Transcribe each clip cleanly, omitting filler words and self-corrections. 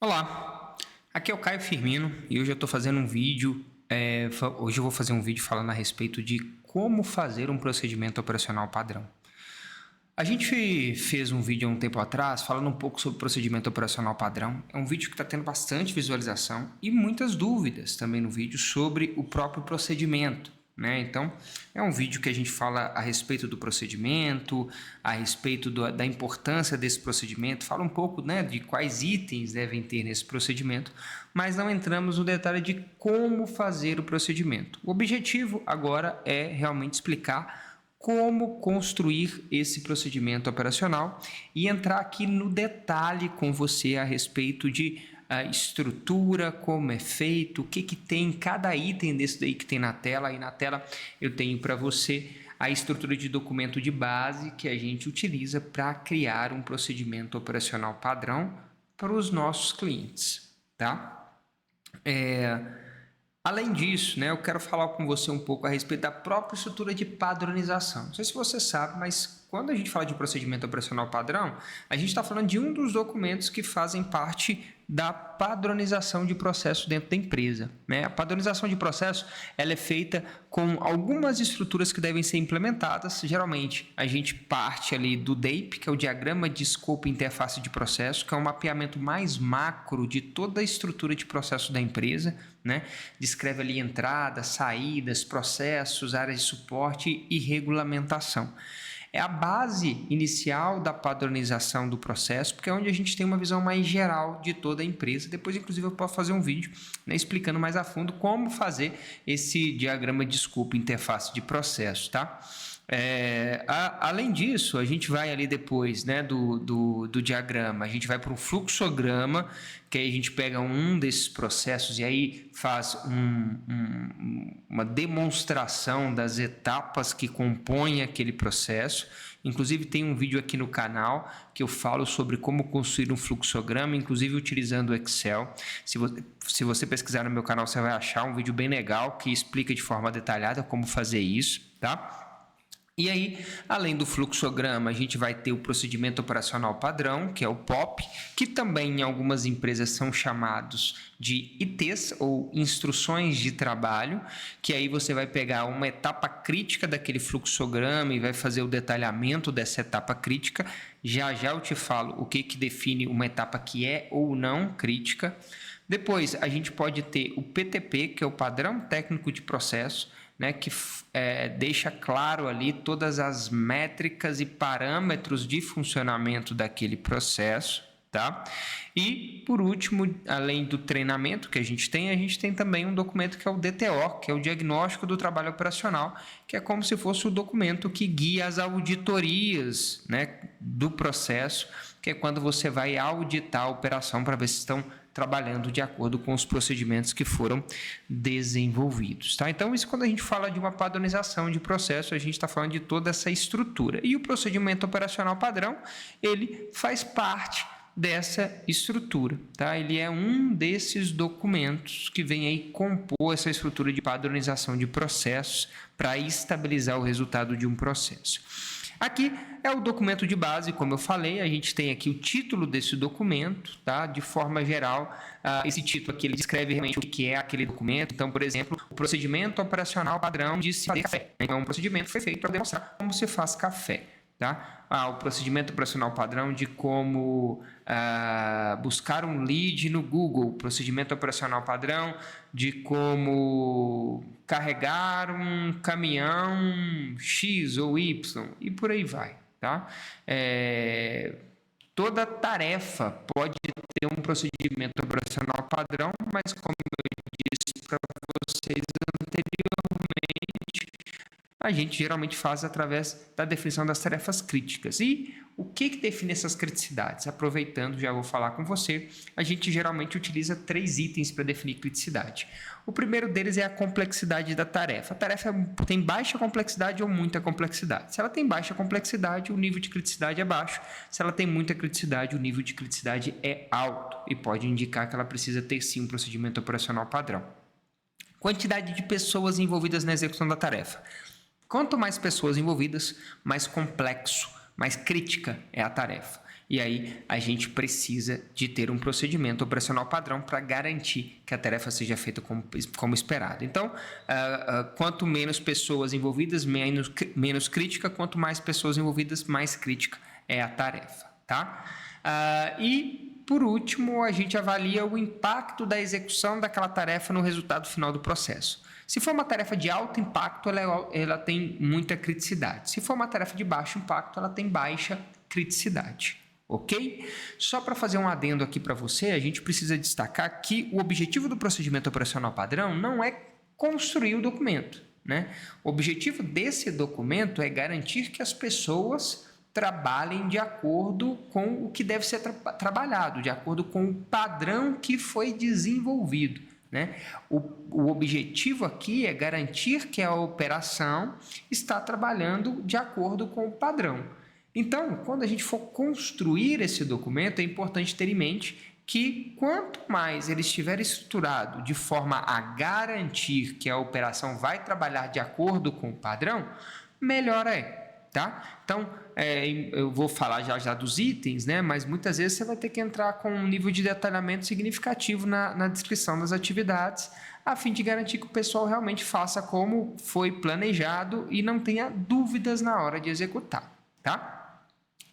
Olá, aqui é o Caio Firmino e hoje eu estou fazendo um vídeo. Hoje eu vou fazer um vídeo falando a respeito de como fazer um procedimento operacional padrão. A gente fez um vídeo há um tempo atrás falando um pouco sobre procedimento operacional padrão. É um vídeo que está tendo bastante visualização e muitas dúvidas também no vídeo sobre o próprio procedimento, né? Então, é um vídeo que a gente fala a respeito do procedimento, a respeito da importância desse procedimento, fala um pouco, né, de quais itens devem ter nesse procedimento, mas não entramos no detalhe de como fazer o procedimento. O objetivo agora é realmente explicar como construir esse procedimento operacional e entrar aqui no detalhe com você a respeito de estrutura, como é feito, o que tem cada item desse daí que tem na tela. Aí na tela eu tenho para você a estrutura de documento de base que a gente utiliza para criar um procedimento operacional padrão para os nossos clientes, tá? Além disso, né, eu quero falar com você um pouco a respeito da própria estrutura de padronização. Não sei se você sabe, mas quando a gente fala de procedimento operacional padrão, a gente está falando de um dos documentos que fazem parte da padronização de processo dentro da empresa, né? A padronização de processo ela é feita com algumas estruturas que devem ser implementadas. Geralmente, a gente parte ali do DAPE, que é o Diagrama de Escopo e Interface de Processo, que é um mapeamento mais macro de toda a estrutura de processo da empresa, né? Descreve ali entradas, saídas, processos, áreas de suporte e regulamentação. É a base inicial da padronização do processo, porque é onde a gente tem uma visão mais geral de toda a empresa. Depois, inclusive, eu posso fazer um vídeo, né, explicando mais a fundo como fazer esse diagrama de escopo e interface de processo, tá? Além disso, a gente vai ali depois, né, do diagrama, a gente vai para um fluxograma, que aí a gente pega um desses processos e aí faz uma demonstração das etapas que compõem aquele processo. Inclusive tem um vídeo aqui no canal que eu falo sobre como construir um fluxograma, inclusive utilizando o Excel. Se você pesquisar no meu canal, você vai achar um vídeo bem legal que explica de forma detalhada como fazer isso, tá? E aí, além do fluxograma, a gente vai ter o procedimento operacional padrão, que é o POP, que também em algumas empresas são chamados de ITs, ou instruções de trabalho, que aí você vai pegar uma etapa crítica daquele fluxograma e vai fazer o detalhamento dessa etapa crítica. Já eu te falo o que define uma etapa que é ou não crítica. Depois, a gente pode ter o PTP, que é o Padrão Técnico de Processo, né, que deixa claro ali todas as métricas e parâmetros de funcionamento daquele processo, tá? E, por último, além do treinamento que a gente tem também um documento que é o DTO, que é o Diagnóstico do Trabalho Operacional, que é como se fosse o documento que guia as auditorias, né, do processo, que é quando você vai auditar a operação para ver se estão trabalhando de acordo com os procedimentos que foram desenvolvidos, tá? Então, isso quando a gente fala de uma padronização de processo, a gente está falando de toda essa estrutura. E o procedimento operacional padrão, ele faz parte dessa estrutura, tá? Ele é um desses documentos que vem aí compor essa estrutura de padronização de processos para estabilizar o resultado de um processo. Aqui é o documento de base, como eu falei, a gente tem aqui o título desse documento, tá? De forma geral, esse título aqui ele descreve realmente o que é aquele documento. Então, por exemplo, o procedimento operacional padrão de se fazer café. Então, um procedimento que foi feito para demonstrar como se faz café, tá? O procedimento operacional padrão de como buscar um lead no Google, procedimento operacional padrão de como carregar um caminhão X ou Y e por aí vai, tá? Toda tarefa pode ter um procedimento operacional padrão, mas como eu disse para vocês anteriormente, a gente geralmente faz através da definição das tarefas críticas. E o que define essas criticidades? Aproveitando, já vou falar com você, a gente geralmente utiliza 3 itens para definir criticidade. O primeiro deles é a complexidade da tarefa. A tarefa tem baixa complexidade ou muita complexidade. Se ela tem baixa complexidade, o nível de criticidade é baixo. Se ela tem muita criticidade, o nível de criticidade é alto e pode indicar que ela precisa ter sim um procedimento operacional padrão. Quantidade de pessoas envolvidas na execução da tarefa. Quanto mais pessoas envolvidas, mais complexo, mais crítica é a tarefa. E aí a gente precisa de ter um procedimento operacional padrão para garantir que a tarefa seja feita como esperado. Então, quanto menos pessoas envolvidas, menos crítica, quanto mais pessoas envolvidas, mais crítica é a tarefa, tá? E, por último, a gente avalia o impacto da execução daquela tarefa no resultado final do processo. Se for uma tarefa de alto impacto, ela tem muita criticidade. Se for uma tarefa de baixo impacto, ela tem baixa criticidade. Ok? Só para fazer um adendo aqui para você, a gente precisa destacar que o objetivo do procedimento operacional padrão não é construir o documento, né? O objetivo desse documento é garantir que as pessoas trabalhem de acordo com o que deve ser trabalhado, de acordo com o padrão que foi desenvolvido, né? O objetivo aqui é garantir que a operação está trabalhando de acordo com o padrão. Então, quando a gente for construir esse documento, é importante ter em mente que quanto mais ele estiver estruturado de forma a garantir que a operação vai trabalhar de acordo com o padrão, melhor é, tá? Então, eu vou falar já dos itens, né? Mas muitas vezes você vai ter que entrar com um nível de detalhamento significativo na descrição das atividades, a fim de garantir que o pessoal realmente faça como foi planejado e não tenha dúvidas na hora de executar, tá?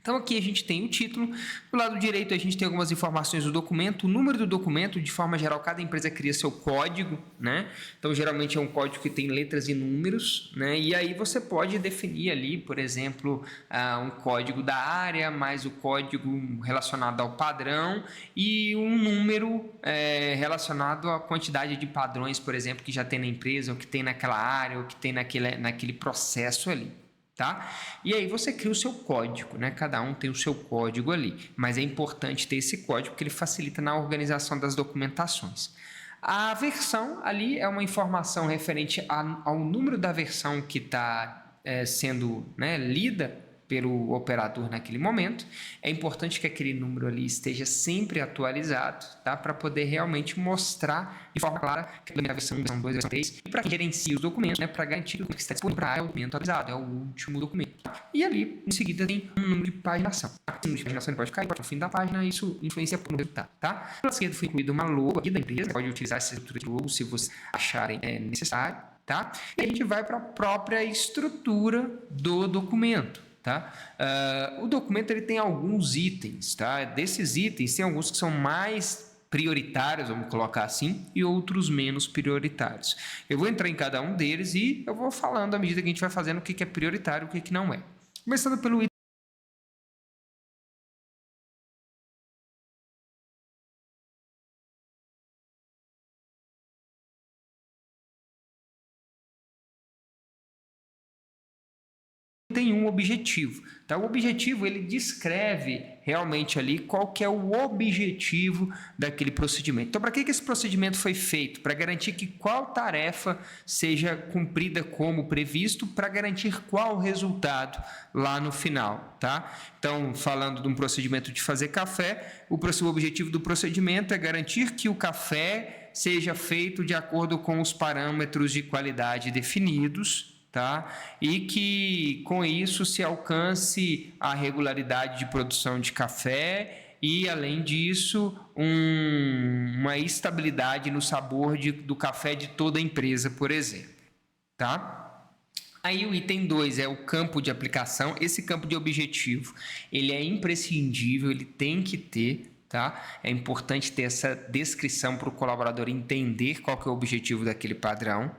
Então, aqui a gente tem o título, do lado direito a gente tem algumas informações do documento, o número do documento, de forma geral, cada empresa cria seu código, né? Então, geralmente é um código que tem letras e números, né? E aí você pode definir ali, por exemplo, um código da área, mais o código relacionado ao padrão e um número relacionado à quantidade de padrões, por exemplo, que já tem na empresa, ou que tem naquela área, ou que tem naquele processo ali. Tá? E aí você cria o seu código, né? Cada um tem o seu código ali, mas é importante ter esse código porque ele facilita na organização das documentações. A versão ali é uma informação referente ao número da versão que está sendo, né, lida pelo operador naquele momento. É importante que aquele número ali esteja sempre atualizado, tá? Para poder realmente mostrar de forma clara que a versão 1, versão 2, versão 3, e para quem gerencia os documentos, né, para garantir que o que está disponível para é o documento atualizado, é o último documento. E ali, em seguida, tem um número de paginação. O número de paginação pode cair no fim da página, isso influencia no resultado, tá? Na esquerda foi incluída uma logo aqui da empresa, pode utilizar essa estrutura de logo se vocês acharem necessário, tá? E a gente vai para a própria estrutura do documento. Tá? O documento ele tem alguns itens, tá? Desses itens tem alguns que são mais prioritários, vamos colocar assim, e outros menos prioritários. Eu vou entrar em cada um deles e eu vou falando à medida que a gente vai fazendo o que é prioritário e o que não é. Começando pelo item tem um objetivo, tá? O objetivo ele descreve realmente ali qual que é o objetivo daquele procedimento. Então, para que esse procedimento foi feito? Para garantir que qual tarefa seja cumprida como previsto, para garantir qual resultado lá no final, tá? Então, falando de um procedimento de fazer café, o objetivo do procedimento é garantir que o café seja feito de acordo com os parâmetros de qualidade definidos, tá? E que com isso se alcance a regularidade de produção de café e, além disso, uma estabilidade no sabor do café de toda a empresa, por exemplo, tá? Aí o item 2 é o campo de aplicação. Esse campo de objetivo, ele é imprescindível, ele tem que ter, tá? É importante ter essa descrição para o colaborador entender qual que é o objetivo daquele padrão.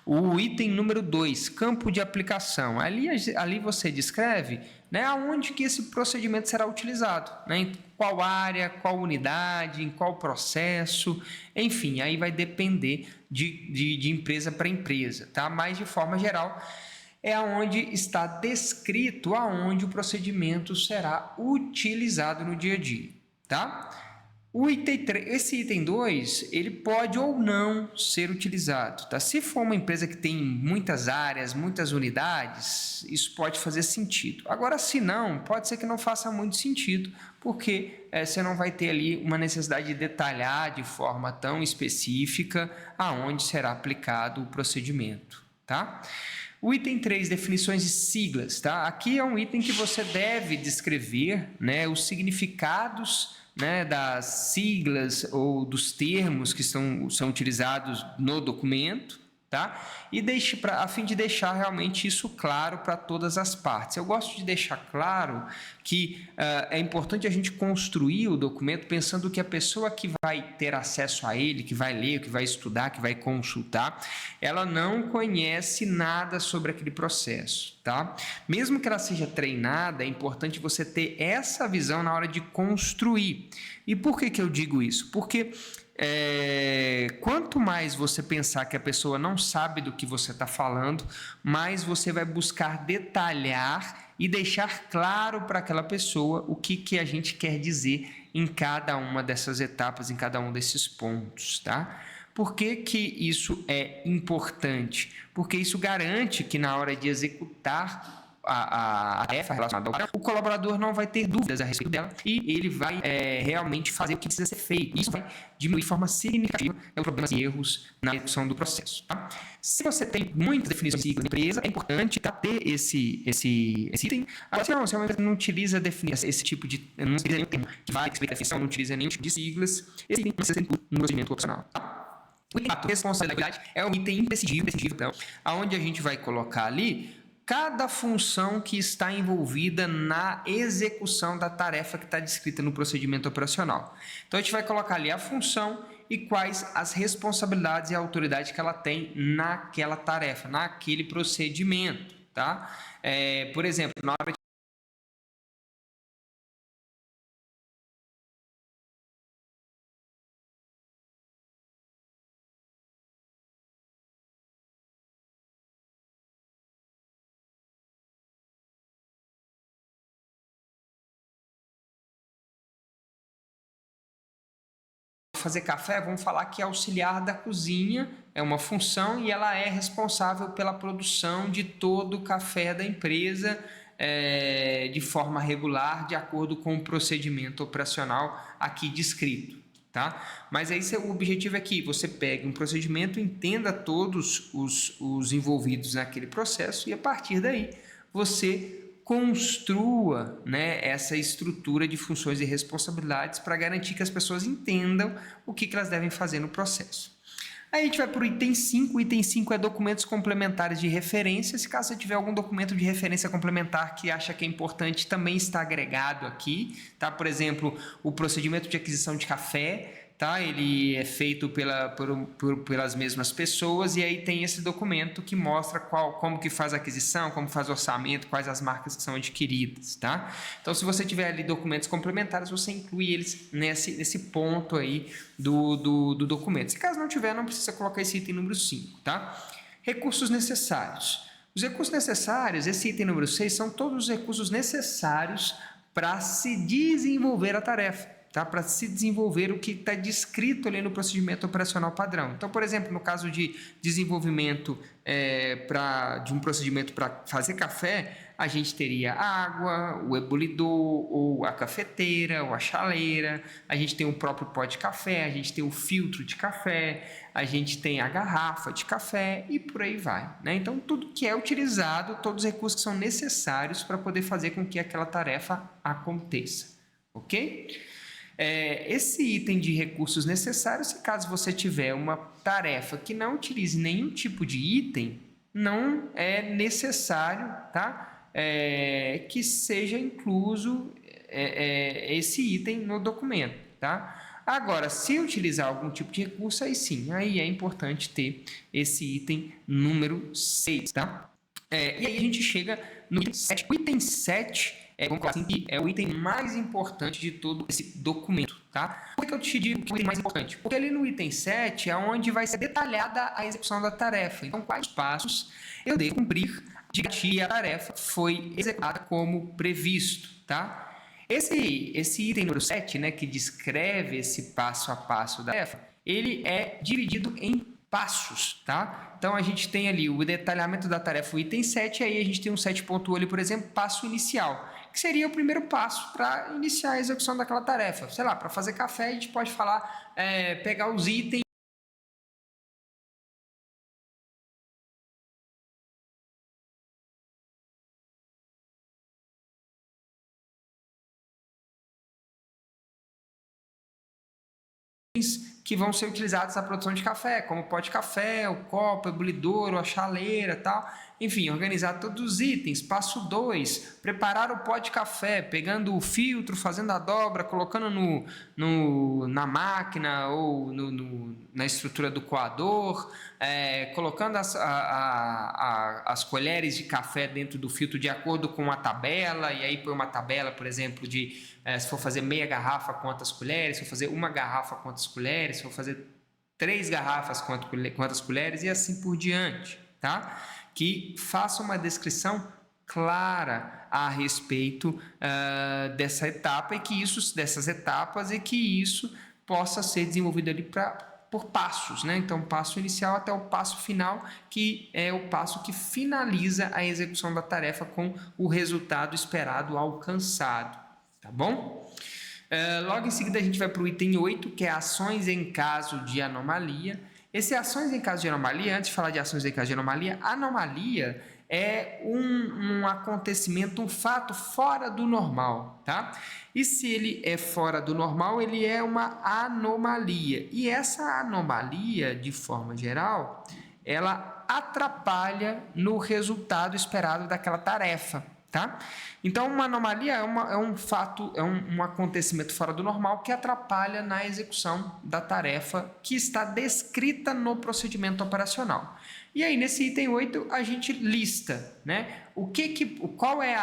O item número 2, campo de aplicação. Ali você descreve, né, aonde que esse procedimento será utilizado, né, em qual área, qual unidade, em qual processo, enfim, aí vai depender de empresa para empresa, tá? Mas, de forma geral, é aonde está descrito aonde o procedimento será utilizado no dia a dia, tá? Esse item 2, ele pode ou não ser utilizado, tá? Se for uma empresa que tem muitas áreas, muitas unidades, isso pode fazer sentido. Agora, se não, pode ser que não faça muito sentido, porque você não vai ter ali uma necessidade de detalhar de forma tão específica aonde será aplicado o procedimento, tá? O item 3, definições de siglas, tá? Aqui é um item que você deve descrever, né, os significados, né, das siglas ou dos termos que são utilizados no documento, tá? E a fim de deixar realmente isso claro para todas as partes. Eu gosto de deixar claro que é importante a gente construir o documento pensando que a pessoa que vai ter acesso a ele, que vai ler, que vai estudar, que vai consultar, ela não conhece nada sobre aquele processo, tá? Mesmo que ela seja treinada, é importante você ter essa visão na hora de construir. E por que eu digo isso? Porque quanto mais você pensar que a pessoa não sabe do que você está falando, mais você vai buscar detalhar e deixar claro para aquela pessoa o que a gente quer dizer em cada uma dessas etapas, em cada um desses pontos, tá? Por que isso é importante? Porque isso garante que na hora de executar a tarefa relacionada ao padrão, o colaborador não vai ter dúvidas a respeito dela e ele vai realmente fazer o que precisa ser feito. Isso vai diminuir de forma significativa os problemas e erros na execução do processo. Tá? Se você tem muitas definições de siglas na empresa, é importante ter esse item. Agora, se uma empresa não utiliza esse tipo de... não utiliza nenhum termo que vai explicar a definição, não utiliza nenhum tipo de siglas, esse item precisa ser no procedimento opcional. Tá? O item 4, responsabilidade, é um item imprescindível, então, onde a gente vai colocar ali cada função que está envolvida na execução da tarefa que está descrita no procedimento operacional. Então, a gente vai colocar ali a função e quais as responsabilidades e a autoridade que ela tem naquela tarefa, naquele procedimento, tá? Por exemplo, na hora de fazer café, vamos falar que auxiliar da cozinha é uma função e ela é responsável pela produção de todo o café da empresa de forma regular, de acordo com o procedimento operacional aqui descrito. Tá? Mas aí o objetivo é que você pegue um procedimento, entenda todos os envolvidos naquele processo e a partir daí você construa, né, essa estrutura de funções e responsabilidades para garantir que as pessoas entendam o que elas devem fazer no processo. Aí a gente vai para o item 5. O item 5 é documentos complementares de referência. Se caso você tiver algum documento de referência complementar que acha que é importante, também está agregado aqui. Tá? Por exemplo, o procedimento de aquisição de café, tá? Ele é feito pelas mesmas pessoas e aí tem esse documento que mostra como que faz a aquisição, como faz o orçamento, quais as marcas que são adquiridas. Tá? Então, se você tiver ali documentos complementares, você inclui eles nesse ponto aí do documento. Se caso não tiver, não precisa colocar esse item número 5. Tá? Recursos necessários. Os recursos necessários, esse item número 6, são todos os recursos necessários para se desenvolver a tarefa. Tá? Para se desenvolver o que está descrito ali no procedimento operacional padrão. Então, por exemplo, no caso de desenvolvimento de um procedimento para fazer café, a gente teria a água, o ebulidor, ou a cafeteira, ou a chaleira, a gente tem o próprio pó de café, a gente tem o filtro de café, a gente tem a garrafa de café e por aí vai. Né? Então, tudo que é utilizado, todos os recursos que são necessários para poder fazer com que aquela tarefa aconteça. Ok? Esse item de recursos necessários, se caso você tiver uma tarefa que não utilize nenhum tipo de item, não é necessário, tá? Que seja incluso esse item no documento. Tá? Agora, se utilizar algum tipo de recurso, aí sim, aí é importante ter esse item número 6. Tá? E aí a gente chega no item 7. O item 7 vamos falar assim, que é o item mais importante de todo esse documento. Tá? Por que eu te digo que é o item mais importante? Porque ali no item 7 é onde vai ser detalhada a execução da tarefa. Então, quais passos eu devo cumprir de garantir a tarefa foi executada como previsto. Tá? Esse item número 7, né, que descreve esse passo a passo da tarefa, ele é dividido em passos, tá? Então, a gente tem ali o detalhamento da tarefa, o item 7, aí a gente tem um 7.1 ali, por exemplo, passo inicial, que seria o primeiro passo para iniciar a execução daquela tarefa. Sei lá, para fazer café, a gente pode falar, pegar os itens itens que vão ser utilizados na produção de café, como o pó de café, o copo, a ebulidouro, a chaleira, tal. Enfim, organizar todos os itens. Passo 2, preparar o pó de café, pegando o filtro, fazendo a dobra, colocando na máquina ou na estrutura do coador, colocando as colheres de café dentro do filtro de acordo com a tabela, e aí põe uma tabela, por exemplo, de se for fazer meia garrafa, quantas colheres, se for fazer uma garrafa, quantas colheres, se for fazer 3 garrafas, quantas colheres, e assim por diante, tá? Que faça uma descrição clara a respeito dessa etapa dessas etapas e que isso possa ser desenvolvido ali por passos, né? Então, o passo inicial até o passo final, que é o passo que finaliza a execução da tarefa com o resultado esperado alcançado, tá bom? Logo em seguida, a gente vai para o item 8, que é ações em caso de anomalia. Esse ações em caso de anomalia, antes de falar de ações em caso de anomalia, anomalia é um acontecimento, um fato fora do normal, tá? E se ele é fora do normal, ele é uma anomalia. E essa anomalia, de forma geral, ela atrapalha no resultado esperado daquela tarefa, tá? Então, uma anomalia é um fato, é um acontecimento fora do normal que atrapalha na execução da tarefa que está descrita no procedimento operacional. E aí, nesse item 8, a gente lista, né, qual é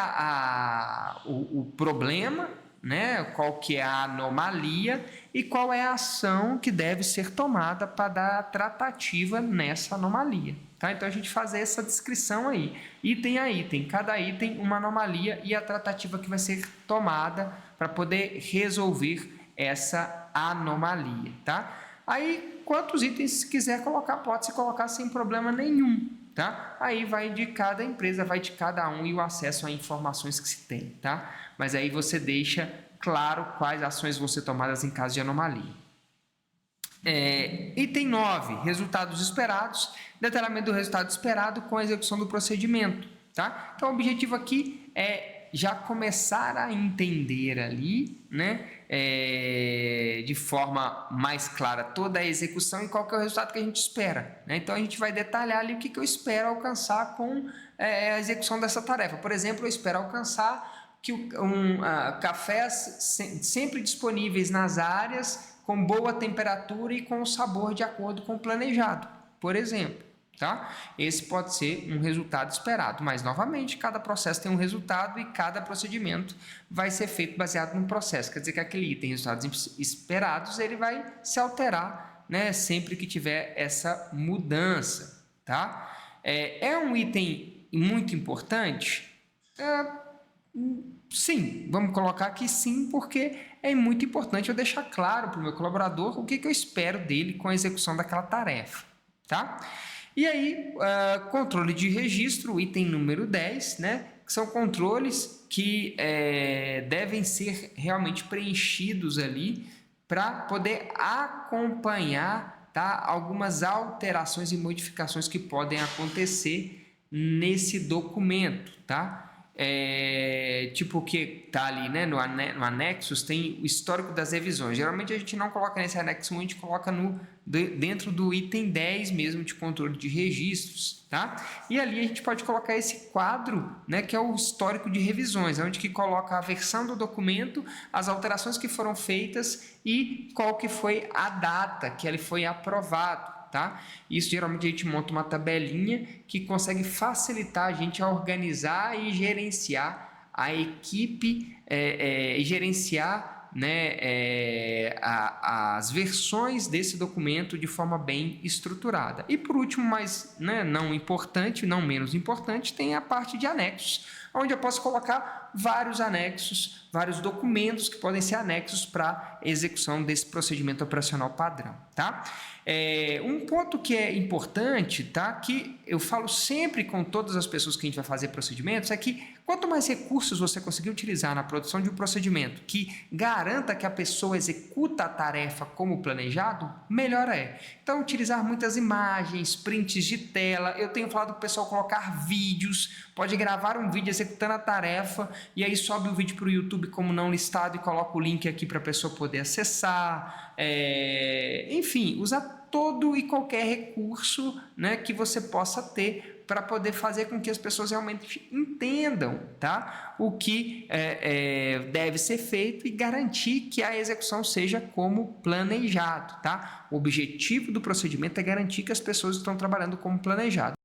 o problema, né, qual que é a anomalia e qual é a ação que deve ser tomada para dar tratativa nessa anomalia. Tá? Então, a gente faz essa descrição aí, item a item, cada item uma anomalia e a tratativa que vai ser tomada para poder resolver essa anomalia. Tá? Aí, quantos itens quiser colocar, pode-se colocar sem problema nenhum. Tá? Aí vai de cada empresa, vai de cada um e o acesso a informações que se tem. Tá? Mas aí você deixa claro quais ações vão ser tomadas em caso de anomalia. Item 9, resultados esperados, detalhamento do resultado esperado com a execução do procedimento. Tá? Então, o objetivo aqui é já começar a entender ali, né, de forma mais clara toda a execução e qual que é o resultado que a gente espera. Né? Então, a gente vai detalhar ali o que eu espero alcançar com a execução dessa tarefa. Por exemplo, eu espero alcançar que cafés sempre disponíveis nas áreas, com boa temperatura e com o sabor de acordo com o planejado, por exemplo. Tá? Esse pode ser um resultado esperado, mas novamente cada processo tem um resultado e cada procedimento vai ser feito baseado num processo. Quer dizer que aquele item resultados esperados ele vai se alterar, né, sempre que tiver essa mudança. Tá? É um item muito importante? Sim, vamos colocar aqui sim, porque é muito importante eu deixar claro para o meu colaborador o que eu espero dele com a execução daquela tarefa. Tá? E aí, controle de registro, item número 10, né, que são controles que devem ser realmente preenchidos ali para poder acompanhar, tá, algumas alterações e modificações que podem acontecer nesse documento. Tá? Tipo que está ali, né, no anexo tem o histórico das revisões. Geralmente a gente não coloca nesse anexo, a gente coloca dentro do item 10 mesmo de controle de registros. Tá? E ali a gente pode colocar esse quadro, né, que é o histórico de revisões, onde que coloca a versão do documento, as alterações que foram feitas e qual que foi a data que ele foi aprovado. Tá? Isso geralmente a gente monta uma tabelinha que consegue facilitar a gente a organizar e gerenciar a equipe e gerenciar, né, as versões desse documento de forma bem estruturada. E por último, mas, né, não importante, não menos importante, tem a parte de anexos, onde eu posso colocar vários anexos, vários documentos que podem ser anexos para execução desse procedimento operacional padrão. Tá? Um ponto que é importante, tá, que eu falo sempre com todas as pessoas que a gente vai fazer procedimentos, é que Quanto mais recursos você conseguir utilizar na produção de um procedimento que garanta que a pessoa executa a tarefa como planejado, melhor é. Então, utilizar muitas imagens, prints de tela. Eu tenho falado para o pessoal colocar vídeos, pode gravar um vídeo executando a tarefa e aí sobe o vídeo para o YouTube como não listado e coloca o link aqui para a pessoa poder acessar. Enfim, usar todo e qualquer recurso, né, que você possa ter para poder fazer com que as pessoas realmente entendam, tá, o que deve ser feito e garantir que a execução seja como planejado. Tá? O objetivo do procedimento é garantir que as pessoas estão trabalhando como planejado.